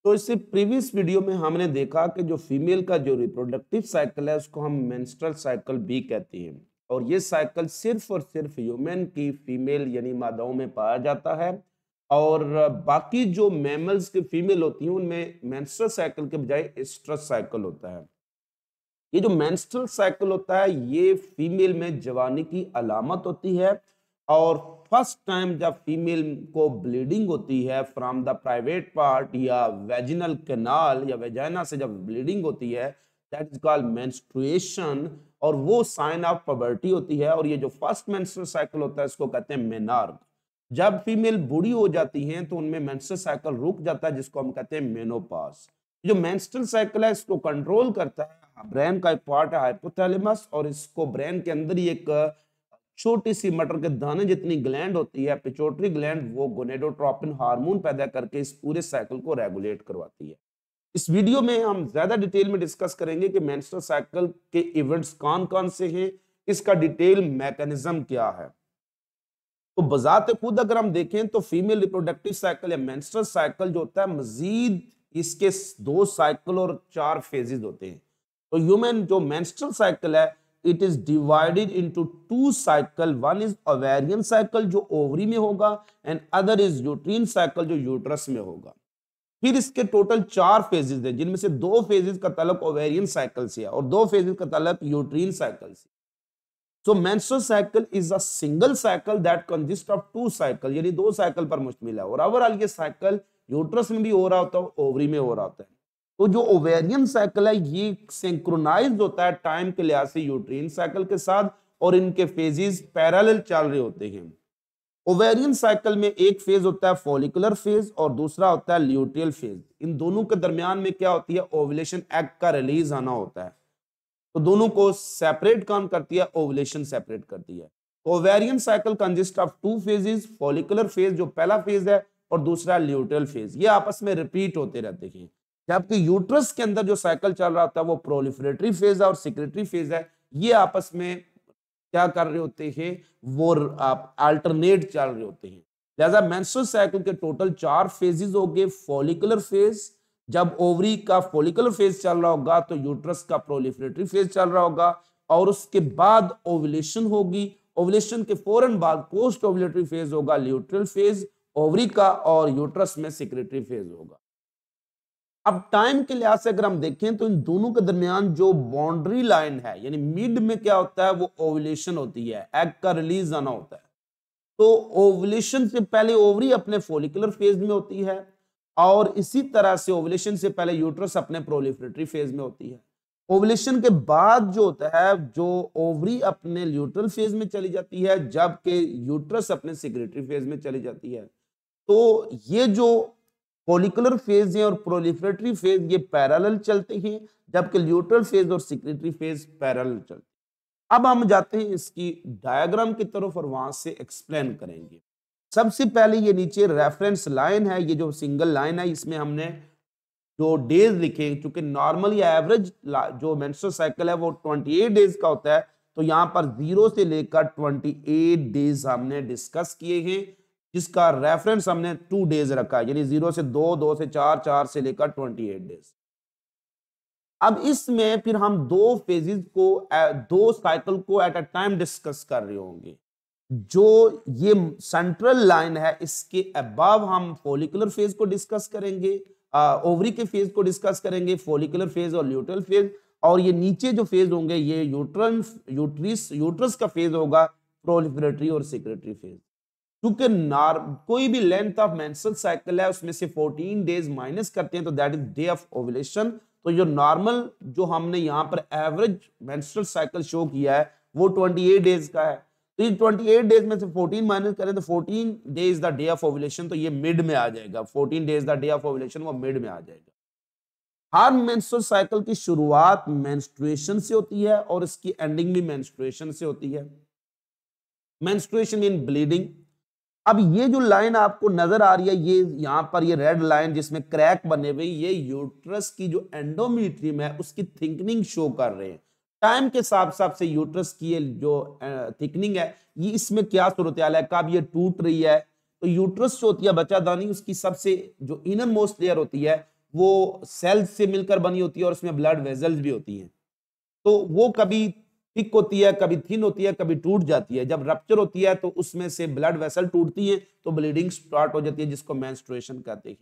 तो इससे previous video में हमने देखा कि जो फीमेल का जो रिप्रोडक्टिव साइकिल है उसको हम मेंस्ट्रुअल साइकिल भी कहते हैं और ये साइकिल सिर्फ और सिर्फ ह्यूमन की फीमेल यानी मादाओं में पाया जाता है और बाकी जो मैमल्स के फीमेल होती हैं उनमें मेंस्ट्रुअल साइकिल के बजाय एस्ट्रस साइकिल होता है। ये जो मेंस्ट्रुअल साइकिल होता है ये फीमेल में जवानी की अलामत होती है और फर्स्ट टाइम जब फीमेल को ब्लीडिंग होती है फ्रॉम द प्राइवेट पार्ट या वेजिनल कैनाल या वेजाइना से जब ब्लीडिंग होती है दैट इज कॉल्ड मेंस्ट्रुएशन और वो साइन ऑफ पबर्टी होती है और ये जो फर्स्ट मेंस्ट्रुअल साइकिल होता है इसको कहते हैं मेनार्क। जब फीमेल बूढ़ी हो जाती हैं तो उनमें मेंस्ट्रुअल साइकिल रुक जाता है जिसको हम कहते हैं मेनोपॉज। जो मेंस्ट्रुअल साइकिल है इसको कंट्रोल करता है ब्रेन का एक पार्ट है हाइपोथैलेमस और इसको ब्रेन के अंदर ही एक छोटी सी मटर के दाने जितनी ग्लैंड होती है पिट्यूटरी ग्लैंड वो गोनेडोट्रोपिन हार्मोन पैदा करके इस पूरे साइकिल को रेगुलेट करवाती है। इस वीडियो में हम ज्यादा डिटेल में डिस्कस करेंगे कि मेंस्ट्रुअल साइकिल के इवेंट्स कौन कौन से हैं, इसका डिटेल मैकेनिज्म क्या है। तो बजाते खुद अगर हम देखें तो फीमेल रिप्रोडक्टिव साइकिल या मेंस्ट्रुअल साइकिल जो होता है मजीद इसके 2 साइकिल और 4 फेजेस होते हैं। तो ह्यूमन जो मेंस्ट्रुअल साइकिल है it is divided into 2 cycle. One is ovarian cycle जो ओवरी में होगा and other is uterine cycle जो यूट्रस में होगा। फिर इसके टोटल 4 फेजेस हैं जिनमें से 2 फेजेस का ताल्लुक ओवेरियन साइकिल से है और 2 फेजेस का ताल्लुक यूट्रीन साइकिल से। So menstrual cycle is a single cycle that consists of 2 cycle यानी 2 साइकिल पर मुश्तमिल है और ओवरऑल ये साइकिल यूट्रस में भी हो रहा होता है ओवरी में हो रहा होता है। तो जो ओवेरियन साइकिल है ये सिंक्रोनाइज्ड होता है टाइम के लिहाज से यूट्रीन साइकिल के साथ और इनके फेजेस पैरेलल चल रहे होते हैं। ओवेरियन साइकिल में एक फेज होता है फॉलिकुलर फेज और दूसरा होता है ल्यूटियल फेज। इन दोनों के दरमियान में क्या होती है ओवुलेशन एग का रिलीज आना होता है तो दोनों को सेपरेट काम करती है ओवुलेशन सेपरेट करती है। Ovarian cycle consist of 2 phases follicular phase जो पहला फेज है और दूसरा ल्यूटियल फेज। ये आपस में रिपीट होते रहते हैं जबकि यूट्रस के अंदर जो साइकिल चल रहा होता है वो प्रोलिफरेटरी फेज है और सिक्रेटरी फेज है। ये आपस में क्या कर रहे होते हैं वो अल्टरनेट चल रहे होते हैं। लिहाजा मेंस्ट्रुअल साइकिल के टोटल 4 फेजेस हो गए। फॉलिकुलर फेज जब ओवरी का फॉलिकुलर फेज चल रहा होगा तो यूट्रस का प्रोलिफरेटरी फेज चल रहा होगा और उसके बाद ओवुलेशन होगी। ओवुलेशन के फौरन बाद पोस्ट ओवुलेटरी फेज होगा ल्यूट्रल फेज ओवरी का और यूट्रस में सिक्रेटरी फेज होगा। अब टाइम के लिहाज से अगर हम देखें तो इन दोनों के दरमियान जो बाउंड्री लाइन है यानी मिड में क्या होता है वो ओवुलेशन होती है एग का रिलीज आना होता है। तो ओवुलेशन से पहले ओवरी अपने फॉलिकुलर फेज में होती है और इसी तरह से ओवुलेशन से पहले यूट्रस अपने प्रोलिफरेटरी फेज में होती है। ओवुलेशन के बाद जो होता है जो ओवरी अपने ल्यूट्रल फेज में चली जाती है जबकि यूट्रस अपने सिक्रेटरी फेज में चली जाती है। तो ये जो फॉलिकुलर फेज है और प्रोलिफरेटरी फेज ये पैरेलल चलते हैं जबकि ल्यूट्रल फेज और सिक्रेटरी फेज पैरेलल चलते हैं। अब हम जाते हैं इसकी डायग्राम की तरफ और वहां से एक्सप्लेन करेंगे। सबसे पहले ये नीचे रेफरेंस लाइन है ये जो सिंगल लाइन है इसमें हमने जो डेज लिखे क्योंकि नॉर्मल या एवरेज जो मेंस्ट्रुअल साइकिल है वो 28 डेज का होता है तो यहाँ पर 0 से लेकर 28 डेज हमने डिस्कस किए हैं जिसका रेफरेंस हमने 2 डेज रखा है यानी 0 से 2, 2 से 4, 4 से लेकर 28 डेज। अब इसमें फिर हम 2 फेजेस को 2 साइकिल को एट अ टाइम डिस्कस कर रहे होंगे। जो ये सेंट्रल लाइन है इसके अबव हम फॉलिकुलर फेज को डिस्कस करेंगे ओवरी के फेज को डिस्कस करेंगे फॉलिकुलर फेज और ल्यूट्रल फेज और ये नीचे जो फेज होंगे ये यूट्रस का फेज होगा प्रोलिफरेटरी और सिक्रेटरी फेज। क्योंकि कोई भी लेंथ ऑफ मेंस्ट्रुअल साइकिल है उसमें से 14 डेज माइनस करते हैं तो that is day of ovulation. तो जो नॉर्मल जो हमने यहाँ पर एवरेज मेंस्ट्रुअल साइकिल शो किया है वो 28 डेज का है तो ये 28 डेज में से 14 माइनस करें तो 14 days the day of ovulation तो ये मिड में आ जाएगा। 14 days the day of ovulation वो मिड में आ जाएगा। हर मेंस्ट्रुअल साइकिल की शुरुआत मेंस्ट्रुएशन से होती है और इसकी एंडिंग भी मेंस्ट्रुएशन से होती है। Menstruation mean bleeding. अब ये जो लाइन आपको नजर आ रही है ये यहाँ पर ये रेड लाइन जिसमें क्रैक बने हुए ये यूट्रस की जो एंडोमेट्रियम है उसकी थिकनिंग शो कर रहे हैं। टाइम के साथ साथ से यूट्रस की जो थिकनिंग है ये इसमें क्या सूरत हाल है कब ये टूट रही है तो यूट्रस जो होती है बच्चादानी उसकी सबसे जो इनर मोस्ट लेयर होती है वो सेल्स से मिलकर बनी होती है और उसमें ब्लड वेजल्स भी होती हैं। तो वो कभी थिक होती है, कभी थिन होती है, कभी टूट जाती है। जब रप्चर होती है तो उसमें से ब्लड वेसल टूटती है तो ब्लीडिंग स्टार्ट हो जाती है, जिसको मेंस्ट्रुएशन कहते हैं।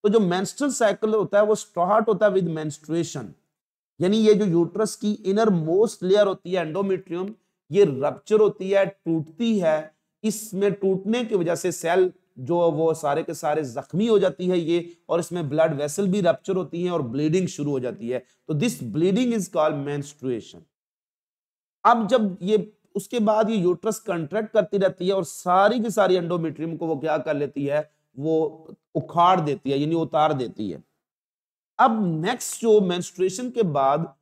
तो जो मेंस्ट्रुअल साइकिल होता है वो स्टार्ट होता है विद मेंस्ट्रुएशन, यानी ये जो यूट्रस की इनर मोस्ट लेयर होती है एंडोमेट्रियम, ये रप्चर होती है, टूटती है। इसमें टूटने की वजह से सेल जो वो सारे के सारे जख्मी हो जाती है ये, और इसमें ब्लड वेसल भी रप्चर होती है और ब्लीडिंग शुरू हो जाती है। तो this bleeding is called menstruation. अब जब ये उसके बाद ये यूट्रस कंट्रैक्ट करती रहती है और सारी की सारी एंडोमेट्रियम को वो क्या कर लेती है, वो उखाड़ देती है, यानी उतार देती है। अब नेक्स्ट जो मेंस्ट्रुएशन के बाद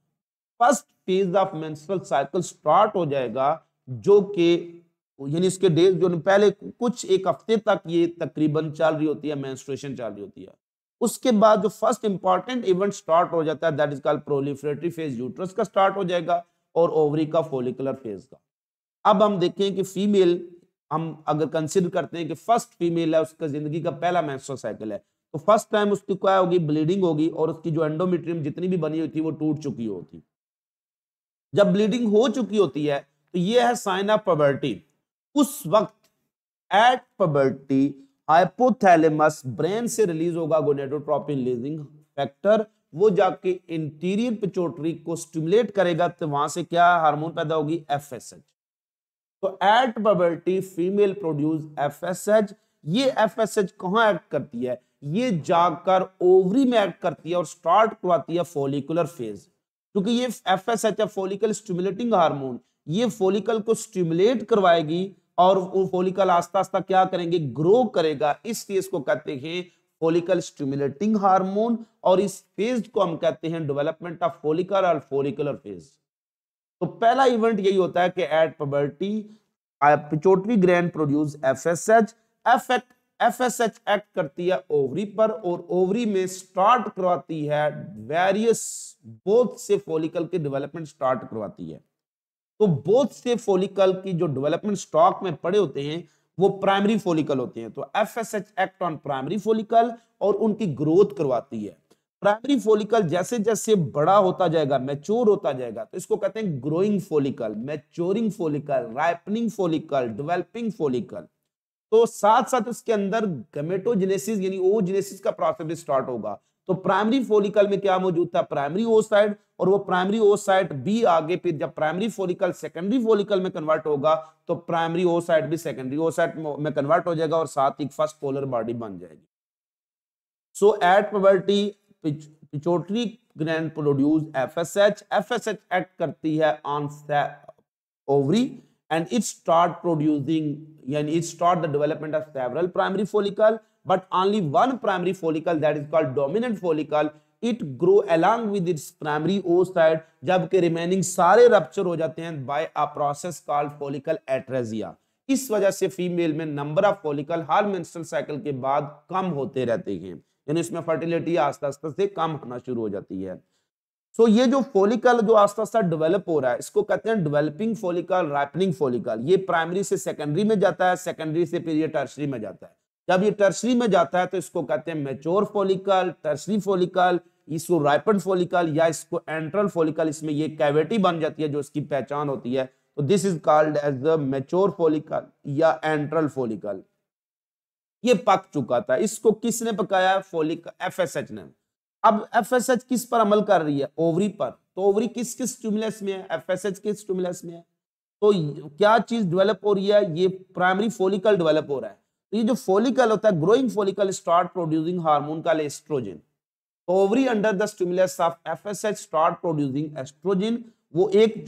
first phase of menstrual cycle start हो जाएगा, जो कि यानी इसके डेज जो पहले कुछ एक हफ्ते तक ये तकरीबन चल रही होती है, मेंस्ट्रुएशन चल रही होती है। उसके बाद जो फर्स्ट इंपॉर्टेंट इवेंट स्टार्ट हो जाता है that is called proliferative phase, uterus का स्टार्ट हो जाएगा और ओवरी का फोलिकुलर फेज का। अब हम देखें कि फीमेल, हम अगर कंसिडर करते हैं कि फर्स्ट फीमेल है, उसका जिंदगी का पहला मेंस्ट्रुअल साइकिल है, तो फर्स्ट टाइम उसकी क्या होगी, ब्लीडिंग होगी और उसकी जो एंडोमेट्रियम जितनी भी बनी हुई थी वो टूट चुकी होती। जब ब्लीडिंग हो चुकी होती है तो ये है साइन ऑफ पबर्टी। उस वक्त एट पबर्टी हाइपोथैलेमस ब्रेन से रिलीज होगा गोनेडोट्रोपिन रिलीजिंग फैक्टर, वो जाके इंटीरियर पिट्यूटरी को स्टिमुलेट करेगा, तो वहां से क्या हार्मोन पैदा होगी, एफएसएच। तो at puberty female produce FSH. ये एफएसएच कहां एक्ट करती है, ये जाकर ओवरी में एक्ट करती है और स्टार्ट करवाती है फॉलिकुलर फेज। क्योंकि ये एफएसएच है फॉलिकल स्टिमुलेटिंग हार्मोन, ये फॉलिकल को स्टिमुलेट करवाएगी और वो फॉलिकल आस्ता आस्ता क्या करेंगे, ग्रो करेगा। इस फेज को कहते हैं फॉलिकल स्टिमुलेटिंग हार्मोन, और इस फेज को हम कहते हैं डेवलपमेंट ऑफ फॉलिकल और फॉलिकुलर फेज। तो पहला इवेंट यही होता है कि at puberty pituitary gland produce FSH. FSH act करती है ओवरी पर और ओवरी में स्टार्ट करवाती है वेरियस बोथ से फॉलिकल के डेवलपमेंट स्टार्ट करवाती है। तो बोथ से फॉलिकल की जो डेवलपमेंट स्टॉक में पड़े होते हैं वो प्राइमरी फॉलिकल होते हैं। तो FSH act on primary follicle और उनकी ग्रोथ करवाती है। प्राइमरी फॉलिकल जैसे जैसे बड़ा होता जाएगा, मैच्योर होता जाएगा, तो इसको कहते हैं growing follicle, maturing follicle, ripening follicle, developing follicle. तो साथ साथ उसके अंदर गैमेटोजेनेसिस यानी ओजेनेसिस का प्रोसेस भी स्टार्ट होगा। तो प्राइमरी फॉलिकल में क्या मौजूद था, प्राइमरी ओसाइट, और वो प्राइमरी ओसाइट भी आगे फिर जब प्राइमरी फॉलिकल सेकेंडरी फॉलिकल में कन्वर्ट होगा तो प्राइमरी ओसाइट भी सेकेंडरी ओसाइट में कन्वर्ट हो जाएगा और साथ ही फर्स्ट पोलर बॉडी बन जाएगी। So at puberty pituitary gland produce FSH. FSH act करती है on ovary and it start producing, yani it start the development of several primary follicle, but only one primary follicle, that is called dominant follicle, it grow along with its primary oocyte, जबकि remaining सारे rupture हो जाते हैं by a process called follicle atresia। इस वजह से female में number of follicle her menstrual cycle के बाद कम होते रहते हैं, यानी इसमें फर्टिलिटी आस्ते आस्ते से कम होना शुरू हो जाती है। सो ये जो फॉलिकल जो आस्ता आस्ता डेवलप हो रहा है इसको कहते हैं डेवलपिंग फॉलिकल, राइपनिंग फॉलिकल। ये प्राइमरी से सेकेंडरी में जाता है, सेकेंडरी से फिर ये टर्सरी में जाता है। जब ये टर्सरी में जाता है तो इसको कहते हैं मैच्योर फॉलिकल, टर्सरी फॉलिकल, इसको राइपन फॉलिकल या इसको एंट्रल फॉलिकल। इसमें ये कैविटी बन जाती है जो इसकी पहचान होती है। तो this is called as the mature follicle या एंट्रल फॉलिकल। ये पक चुका था, इसको किसने पकाया, फॉलिकल एफएसएच ने। अब एफएसएच किस पर अमल कर रही है, ओवरी पर। तो ओवरी किस किस स्टिमुलस में है, एफएसएच किस स्टिमुलस में है। तो क्या चीज डेवलप हो रही है, ये प्राइमरी फॉलिकल डेवलप हो रहा है। तो ये जो फॉलिकल होता है, growing follicle start producing hormone called oestrogen. Ovary under the stimulus of FSH start producing oestrogen. वो एक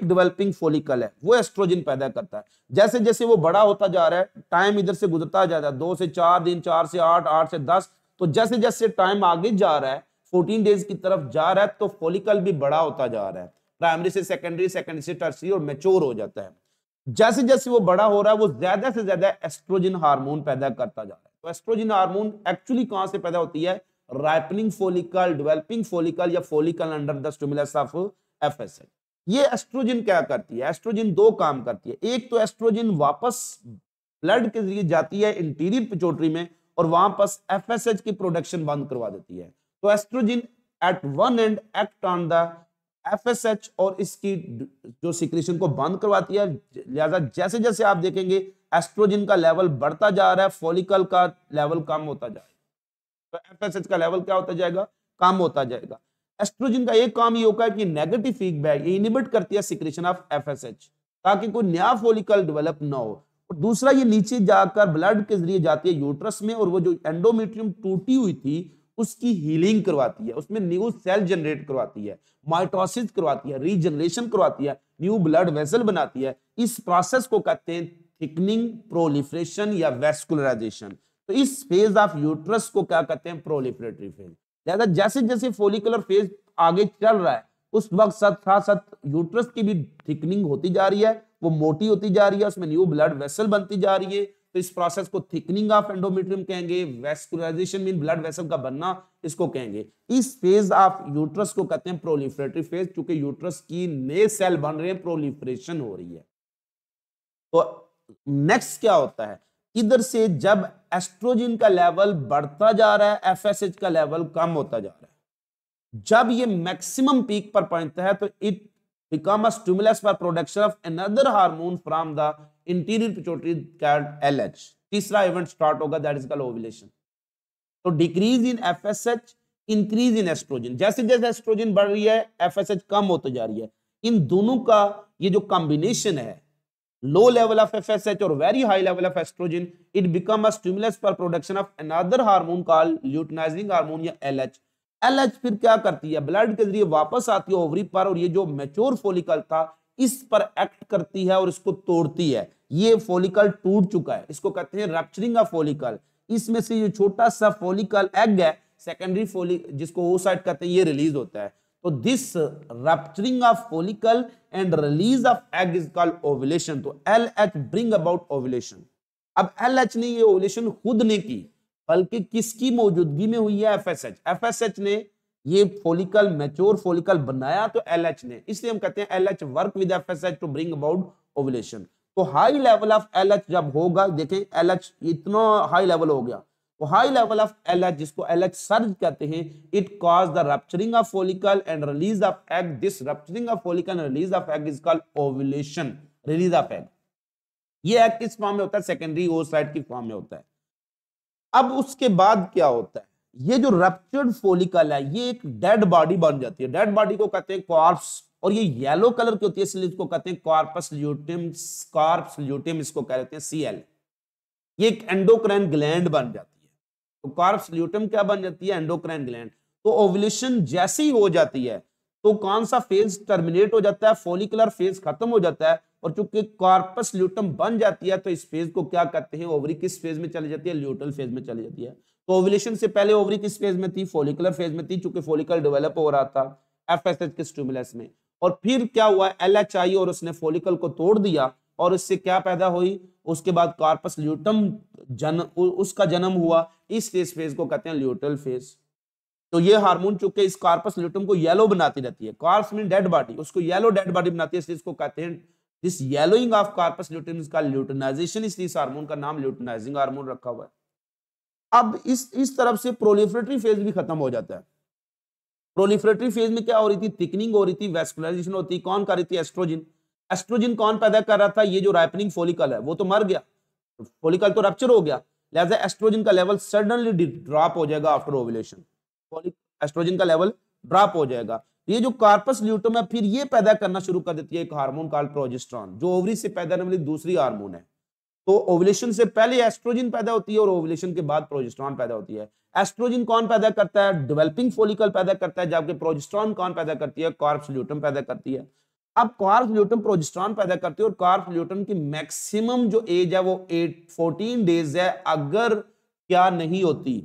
डेवलपिंग फॉलिकल है वो एस्ट्रोजन पैदा करता है। जैसे जैसे वो बड़ा होता जा रहा है, टाइम इधर से गुजरता जाता है, 2 से 4 दिन, 4 से 8, 8 से 10, तो जैसे जैसे टाइम आगे जा रहा है, 14 डेज की तरफ जा रहा है, तो फॉलिकल भी बड़ा होता जा रहा है। प्राइमरी से सेकेंडरी, सेकेंडरी से टर्सरी और मैच्योर हो जाता है। जैसे जैसे वो बड़ा हो रहा है वो ज्यादा से ज्यादा एस्ट्रोजन हार्मोन पैदा करता जा रहा है। तो एस्ट्रोजन हार्मोन एक्चुअली कहां से पैदा होती है, राइपनिंग फॉलिकल, डेवलपिंग फॉलिकल या follicle under the stimulus of FSH. ये एस्ट्रोजन क्या करती है, एस्ट्रोजन 2 काम करती है। एक तो एस्ट्रोजन वापस ब्लड के जरिए जाती है इंटीरियर पिट्यूटरी में और वहां पर एफएसएच की प्रोडक्शन बंद करवा देती है। तो oestrogen at one end act on the FSH और इसकी जो सिक्रीशन को बंद करवाती है। लिहाजा जैसे जैसे आप देखेंगे एस्ट्रोजन का लेवल बढ़ता जा रहा है, फॉलिकल का लेवल कम होता जाएगा, तो एफएसएच का लेवल क्या होता जाएगा, कम होता जाएगा। एस्ट्रोजन का एक काम ये होगा कि नेगेटिव फीडबैक ये इनिबिट करती है सिक्रीशन ऑफ एफएसएच, ताकि कोई नया फॉलिकल डेवलप ना हो। और दूसरा ये नीचे जाकर ब्लड के जरिए जाती है यूट्रस में, और वो जो एंडोमेट्रियम टूटी हुई थी उसकी हीलिंग करवाती है, उसमें न्यू सेल जनरेट करवाती है, माइटोसिस करवाती है, रीजनरेशन करवाती है, न्यू ब्लड वेसल बनाती है। इस प्रोसेस को कहते हैं थिकनिंग, प्रोलिफरेशन या वेस्कुलराइजेशन। तो इस फेज ऑफ यूट्रस को क्या कहते हैं, प्रोलिफरेटरी फेज। ज्यादा जैसे जैसे फोलिकुलर फेज आगे चल रहा है उस वक्त साथ साथ यूट्रस की भी थिकनिंग होती जा रही है, वो मोटी होती जा रही है, उसमें न्यू ब्लड वेसल बनती जा रही है। तो इस प्रोसेस को थिकनिंग ऑफ एंडोमेट्रियम कहेंगे, वेस्कुलराइजेशन मीन ब्लड वेसल का बनना इसको कहेंगे। इस फेज ऑफ यूट्रस को कहते हैं प्रोलिफरेटरी फेज, क्योंकि यूट्रस की नए सेल बन रहे हैं, प्रोलिफरेशन हो रही है। तो नेक्स्ट क्या होता है, इधर से जब एस्ट्रोजन का लेवल बढ़ता जा रहा है, एफएसएच का लेवल कम होता जा रहा है, जब ये मैक्सिमम पीक पर पहुंचता है तो it become a stimulus for production of another hormone from the interior pituitary cat LH. तीसरा इवेंट स्टार्ट होगा, दैट इज कॉल्ड ओव्यूलेशन। तो decrease in FSH, increase in oestrogen. जैसे जैसे एस्ट्रोजन बढ़ रही है एफएसएच कम होती जा रही है। इन दोनों का ये जो कॉम्बिनेशन है, low level of FSH or very high level of estrogen, it become a stimulus for production of another hormone called luteinizing hormone या LH। LH फिर क्या करती है, ब्लड के जरिए वापस आती है ओवरी पर, और ये जो मैच्योर फॉलिकल था इस पर एक्ट करती है और इसको तोड़ती है। ये फॉलिकल टूट चुका है, इसको कहते हैं रप्चरिंग ऑफ फॉलिकल। इसमें से ये छोटा सा फॉलिकल एग है, सेकेंडरी फॉलिकल जिसको oocyte कहते हैं, ये रिलीज होता है। तो this rupturing of follicle and release of egg is called ovulation. तो LH ब्रिंग अबाउट ओव्यूलेशन। अब LH ने ये ओव्यूलेशन खुद ने की, बल्कि किसकी मौजूदगी में हुई है, एफएसएच। एफएसएच ने ये फॉलिकल मैच्योर फॉलिकल बनाया तो LH ने, इसलिए हम कहते हैं LH work with FSH to bring about ovulation. तो हाई लेवल ऑफ LH जब होगा, देखें LH इतना हाई लेवल हो गया, तो हाई लेवल ऑफ LH जिसको LH सर्ज कहते हैं, it cause the rupturing of follicle and release of egg. This rupturing of follicle and release of egg is called ovulation, release of egg. ये egg किस form में होता है, secondary oocyte की form में होता है। अब उसके बाद क्या होता है, ये जो रप्चर्ड फॉलिकल है ये एक डेड बॉडी बन जाती है। डेड बॉडी को कहते हैं कॉर्प्स, और ये येलो कलर की होती है, इसलिए इसको कहते हैं कॉर्पस ल्यूटियम, कॉर्पस ल्यूटियम इसको कहते हैं CL। ये एक एंडोक्राइन ग्लैंड बन जाती है। तो कॉर्पस ल्यूटियम क्या बन जाती है, एंडोक्राइन ग्लैंड। तो ओव्यूलेशन जैसे ही हो जाती है तो कौन सा फेज टर्मिनेट हो जाता है, फॉलिकुलर फेज खत्म हो जाता है, और चूंकि कॉर्पस ल्यूटियम बन जाती है तो इस फेज को क्या कहते हैं, ओवरी किस फेज में चली जाती है, ल्यूटल फेज में चली जाती है। तो ओव्यूलेशन से पहले ओवरी किस फेज में थी, फॉलिकुलर फेज में थी, चूंकि फॉलिकल डेवलप हो रहा था एफएसएच के स्टिमुलस में। और फिर क्या हुआ, LH आई और उसने फॉलिकल को तोड़ दिया, और इससे क्या पैदा हुई, उसके बाद कॉर्पस ल्यूटियम उसका जन्म हुआ। इस फेज को कहते हैं ल्यूटल फेज। तो ये हार्मोन चूंकि इस कॉर्पस ल्यूटियम को येलो बनाती रहती है, कॉर्प्स मीन डेड बॉडी, उसको येलो डेड बॉडी बनाती है, इसलिए इसको कहते हैं this yellowing of corpus luteum is called luteinisation. इसलिए इस हार्मोन का नाम ल्यूटिनाइजिंग हार्मोन रखा हुआ है। अब इस तरफ से प्रोलिफरेटरी फेज भी खत्म हो जाता है। प्रोलिफरेटरी फेज में क्या हो रही थी, थिकनिंग हो रही थी, वेस्कुलराइजेशन होती, कौन कर रही थी, एस्ट्रोजन। एस्ट्रोजन कौन पैदा कर रहा था, ये जो राइपनिंग फॉलिकल है वो तो मर गया, फॉलिकल तो रप्चर हो गया, लिहाजा एस्ट्रोजन का लेवल सडनली ड्रॉप हो जाएगा आफ्टर ओव्यूलेशन। एस्ट्रोजन का लेवल ड्रॉप हो जाएगा। ये जो कॉर्पस ल्यूटियम है फिर ये पैदा करना शुरू कर देती है एक हार्मोन कॉल्ड प्रोजेस्टेरोन, जो ओवरी से पैदा होने वाली दूसरी हार्मोन है। तो ओव्यूलेशन से पहले एस्ट्रोजन पैदा होती है और ओव्यूलेशन के बाद प्रोजेस्टेरोन पैदा होती है। एस्ट्रोजन कौन पैदा करता है, डेवलपिंग फॉलिकल पैदा करता है, जबकि प्रोजेस्टेरोन कौन पैदा करती है, कॉर्पस ल्यूटियम पैदा करती है। अब कॉर्पस ल्यूटियम प्रोजेस्टेरोन पैदा करती है, और कॉर्पस ल्यूटियम की मैक्सिमम जो एज है वो 14 डेज है, अगर क्या नहीं होती,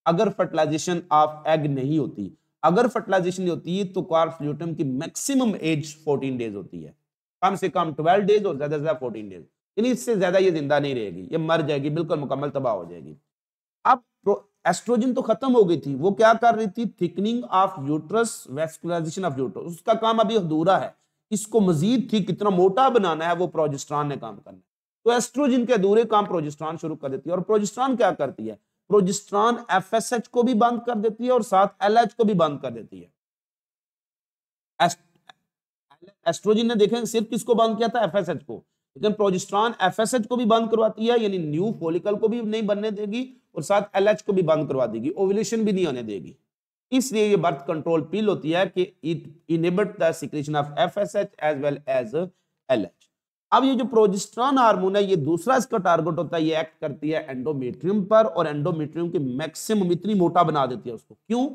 अगर फर्टिलाइजेशन ऑफ एग नहीं होती। अगर फर्टिलाइजेशन नहीं होती तो कॉर्पस ल्यूटियम की मैक्सिमम एज 14 डेज होती है, कम से कम 12 डेज और ज्यादा से ज्यादा 14 डेज। यानी इससे ज्यादा ये जिंदा नहीं रहेगी, ये मर जाएगी, बिल्कुल मुकम्मल तबाह हो जाएगी। अब एस्ट्रोजन तो खत्म हो गई थी, वो क्या कर रही थी, thickening of uterus, vascularisation of uterus, उसका काम अभी अधूरा है। इसको मजीद ठीक कितना मोटा बनाना है वो प्रोजेस्टेरोन ने काम करना है। तो एस्ट्रोजन के अधूरे काम प्रोजेस्टेरोन शुरू कर देती है। और प्रोजेस्टेरोन क्या करती है, प्रोजेस्टेरॉन एफएसएच को भी बंद कर देती है और साथ एलएच को भी बंद कर देती है। एस्ट्रोजन ने देखें सिर्फ किसको बंद किया था, एफएसएच को, लेकिन प्रोजेस्टेरॉन एफएसएच को भी बंद करवाती है, यानी न्यू फॉलिकल को भी नहीं बनने देगी और साथ एलएच को भी बंद करवा देगी, ओव्यूलेशन भी नहीं होने देगी। इसलिए ये बर्थ कंट्रोल पिल होती है कि it inhibit the secretion of FSH as well as LH. अब ये जो प्रोजेस्टेरॉन हार्मोन है, ये दूसरा इसका टारगेट होता है, ये एक्ट करती है एंडोमेट्रियम पर और एंडोमेट्रियम के मैक्सिमम इतनी मोटा बना देती है उसको। क्यों?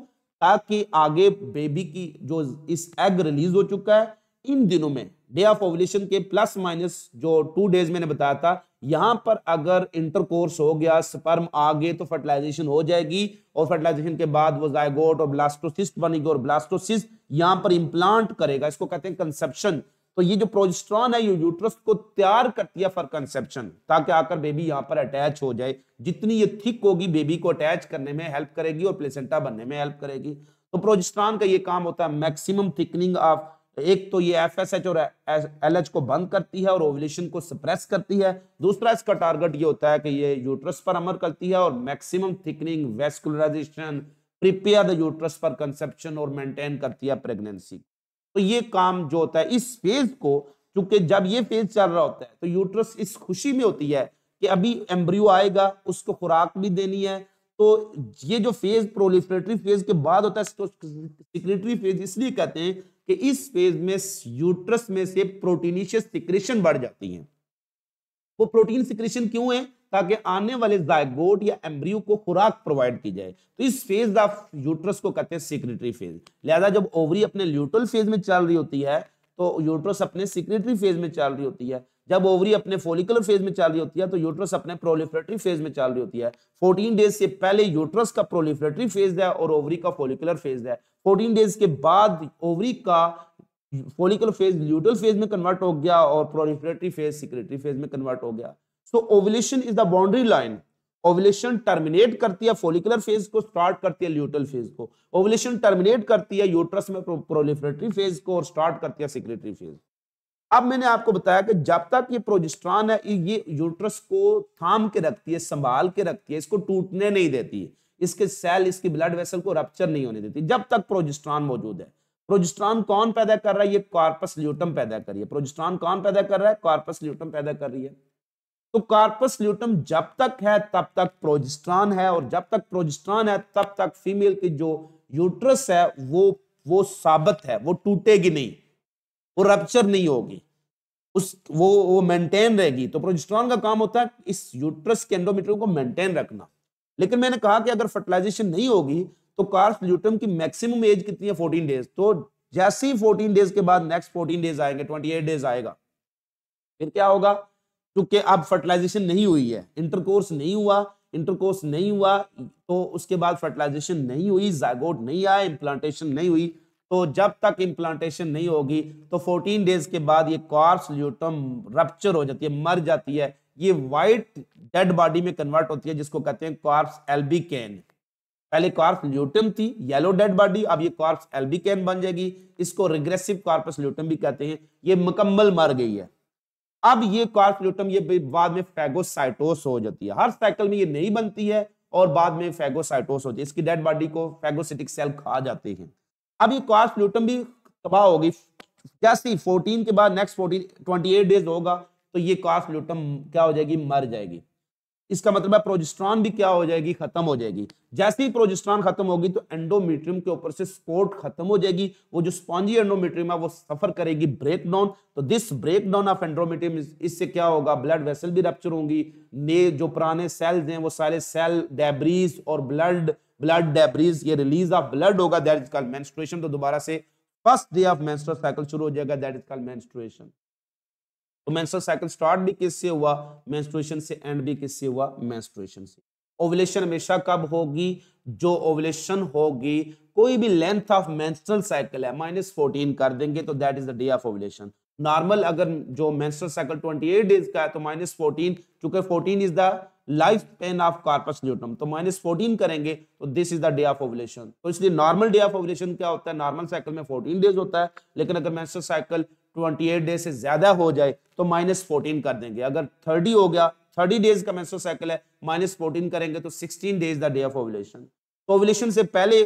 ताकि आगे बेबी की जो इस एग रिलीज हो चुका है, इन दिनों में डे ऑफ ओव्यूलेशन के प्लस माइनस जो 2 डेज मैंने बताया था, यहां पर अगर इंटरकोर्स हो गया, स्पर्म आ गए तो फर्टिलाइजेशन हो जाएगी और फर्टिलाइजेशन के बाद वो जायगोट और ब्लास्टोसिस्ट बनेगी और ब्लास्टोसिस्ट यहां पर इंप्लांट करेगा, इसको कहते हैं कंसेप्शन। तो ये जो प्रोजेस्टेरॉन है ये यूट्रस को तैयार करती है फॉर कंसेप्शन, ताकि आकर बेबी यहां पर अटैच हो जाए। जितनी ये थिक होगी बेबी को अटैच करने में हेल्प करेगी और प्लेसेंटा बनने में हेल्प करेगी। तो प्रोजेस्टेरॉन का ये काम होता है मैक्सिमम थिकनिंग ऑफ, एक तो ये एफएसएच और एलएच को बंद करती है और ओव्यूलेशन को सप्रेस करती है। दूसरा इसका टारगेट ये होता है कि ये यूट्रस पर अमल करती है और maximum thickening, vascularisation, prepare the uterus for conception और मेंटेन करती है प्रेगनेंसी। तो ये काम जो होता है इस फेज को, क्योंकि जब ये फेज चल रहा होता है तो यूट्रस इस खुशी में होती है कि अभी एम्ब्रियो आएगा, उसको खुराक भी देनी है। तो ये जो फेज प्रोलिफरेटरी फेज के बाद होता है इसको सिक्रेटरी फेज इसलिए कहते हैं कि इस फेज में यूट्रस में से प्रोटीनिशियस सिक्रेशन बढ़ जाती है। वो प्रोटीन सिक्रेशन क्यों है? ताकि आने वाले जायगोट या एम्ब्रियो को खुराक प्रोवाइड की जाए। तो इस फेज ऑफ यूट्रस को कहते हैं सिक्रेटरी फेज। लिहाजा जब ओवरी अपने ल्यूटल फेज में चल रही होती है तो यूट्रस अपने सिक्रेटरी फेज में चल रही होती है। जब ओवरी अपने फॉलिकुलर फेज में चल रही होती है तो यूट्रस अपने प्रोलिफरेटरी फेज में चल रही होती है। 14 डेज से पहले यूट्रस का प्रोलिफरेटरी फेज है और ओवरी का फॉलिकुलर फेज है। 14 डेज के बाद ओवरी का फॉलिकुलर फेज ल्यूटल फेज में कन्वर्ट हो गया और प्रोलिफरेटरी फेज सिक्रेटरी फेज में कन्वर्ट हो गया। So ovulation is the boundary line. Ovulation terminate करती है फॉलिकुलर फेज को, स्टार्ट करती है ल्यूटल फेज को। ओव्यूलेशन टर्मिनेट करती है यूट्रस में प्रोलिफरेटरी फेज को और स्टार्ट करती है सिक्रेटरी फेज। अब मैंने आपको बताया कि जब तक ये प्रोजेस्टेरॉन है ये यूट्रस को थाम के रखती है, संभाल के रखती है, इसको टूटने नहीं देती है, इसके सेल, इसकी ब्लड वेसल को रप्चर नहीं होने देती जब तक प्रोजेस्टेरॉन मौजूद है। प्रोजेस्टेरॉन कौन पैदा कर रहा है? ये कार्पस ल्यूटम पैदा कर रही है। प्रोजेस्टेरॉन कौन पैदा कर रहा है? कार्पस ल्यूटम पैदा कर रही है। तो कार्पस ल्यूटम जब तक है तब तक प्रोजेस्टेरॉन है और जब तक प्रोजेस्टेरॉन है तब तक फीमेल की जो यूट्रस है वो साबित है, वो टूटेगी नहीं, वो रप्चर नहीं होगी, वो मेंटेन रहेगी। तो प्रोजेस्टेरॉन का काम होता है इस यूट्रस के एंडोमेट्रियम को मेंटेन रखना। लेकिन मैंने कहा कि अगर फर्टिलाइजेशन नहीं होगी तो कार्पस ल्यूटम की मैक्सिमम एज कितनी है? 14 डेज। तो जैसे ही 14 डेज के बाद नेक्स्ट 14 डेज आएंगे, 28 डेज आएगा, फिर क्या होगा? क्योंकि अब फर्टिलाइजेशन नहीं हुई है, इंटरकोर्स नहीं हुआ तो उसके बाद फर्टिलाइजेशन नहीं हुई, जायगोट नहीं आया, इंप्लांटेशन नहीं हुई। तो जब तक इंप्लांटेशन नहीं होगी तो 14 डेज के बाद ये कार्पस ल्यूटम रप्चर हो जाती है, मर जाती है। ये व्हाइट डेड बॉडी में कन्वर्ट होती है जिसको कहते हैं कार्पस एल्बिकेन। पहले कार्पस ल्यूटम थी, येलो डेड बॉडी, अब ये कार्पस एल्बिकेन बन जाएगी। इसको रिग्रेसिव कार्पस ल्यूटम भी कहते हैं। ये मुकम्मल मर गई है। अब ये कार्पस ल्यूटम ये बाद में फैगोसाइटोस हो जाती है। हर साइकिल में ये नहीं बनती है और बाद में फैगोसाइटोस होती है। इसकी डेड बॉडी को फैगोसिटिक सेल खा जाते हैं। अब ये कार्पस ल्यूटम भी तबाह होगी। जैसे 14 के बाद नेक्स्ट 28 डेज होगा तो ये कार्पस ल्यूटम क्या हो जाएगी? मर जाएगी। इसका मतलब है प्रोजेस्टेरॉन भी क्या हो जाएगी? खत्म हो जाएगी। जैसे ही प्रोजेस्टेरॉन खत्म होगी तो एंडोमेट्रियम के ऊपर से सपोर्ट खत्म हो जाएगी। वो जो स्पॉन्जी एंडोमेट्रियम है वो सफर करेगी ब्रेकडाउन। तो दिस ब्रेकडाउन ऑफ एंडोमेट्रियम, इससे क्या होगा? ब्लड वेसल भी रप्चर होंगी। ने जो पुराने सेल्स हैं वो सारे सेल डेब्रीज और ब्लड डेब्रीज, ये रिलीज ऑफ ब्लड होगा, दैट इज कॉल्ड मेंस्ट्रुएशन। तो दोबारा से first day of menstrual cycle शुरू हो जाएगा, दैट इज कॉल्ड मेंस्ट्रुएशन। तो मेंस्ट्रुअल साइकिल स्टार्ट भी किससे हुआ? मेंस्ट्रुएशन से। एंड भी किससे हुआ? मेंस्ट्रुएशन से। ओव्यूलेशन हमेशा कब होगी? जो ओव्यूलेशन होगी, कोई भी लेंथ ऑफ मेंस्ट्रुअल साइकिल है -14 कर देंगे तो that is the day of ovulation. Normal अगर जो मेंस्ट्रुअल साइकिल 28 डेज का है तो -14, चूंकि 14 is the life span of corpus luteum, तो -14 करेंगे तो this is the day of ovulation. तो इसलिए नॉर्मल डे ऑफ ओव्यूलेशन क्या होता है? नॉर्मल साइकिल में 14 डेज होता है, लेकिन अगर मेंस्ट्रुअल साइकिल 28 डेज से ज्यादा हो जाए तो -14 कर देंगे। अगर 30 हो गया 30 डेज का मेंस्ट्रुअल साइकिल है, -14 करेंगे तो 16 days the day of ovulation. तो ओव्यूलेशन से पहले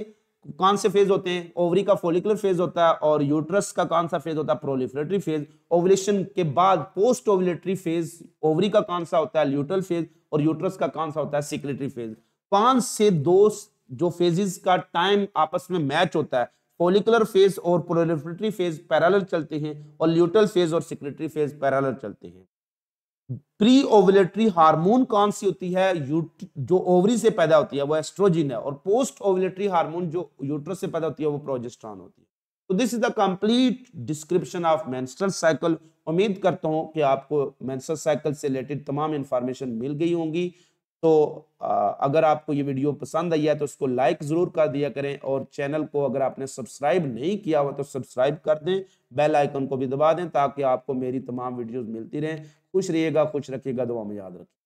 कौन से फेज होते हैं? ओवरी का फॉलिकुलर फेज होता है और यूट्रस का कौन सा फेज होता है? प्रोलिफरेटरी फेज। ओव्यूलेशन के बाद पोस्ट ओव्यूलेटरी फेज, ओवरी का कौन सा होता है? Luteal phase. और यूट्रस का कौन सा होता है? Secretary phase. 5 से 2 जो फेजेस का टाइम आपस में मैच होता है, फॉलिकुलर फेज और प्रोलिफरेटरी फेज पैरेलल चलते हैं और ल्यूटल फेज और सिक्रेटरी फेज पैरेलल चलते हैं। प्री ओवुलेटरी हार्मोन कौन सी होती है? जो ओवरी से पैदा होती है वो एस्ट्रोजन है, और पोस्ट ओवुलेटरी हार्मोन जो यूट्रस से पैदा होती है वो प्रोजेस्टेरॉन होती है। तो this is the complete description of menstrual cycle. उम्मीद करता हूं कि आपको मेंस्ट्रुअल साइकिल से रिलेटेड तमाम इंफॉर्मेशन मिल गई होंगी। तो अगर आपको ये वीडियो पसंद आई है तो इसको लाइक जरूर कर दिया करें, और चैनल को अगर आपने सब्सक्राइब नहीं किया हुआ तो सब्सक्राइब कर दें, बेल आइकन को भी दबा दें ताकि आपको मेरी तमाम वीडियोस मिलती रहें। खुश रहिएगा, खुश रखिएगा, दुआ में याद रखिए।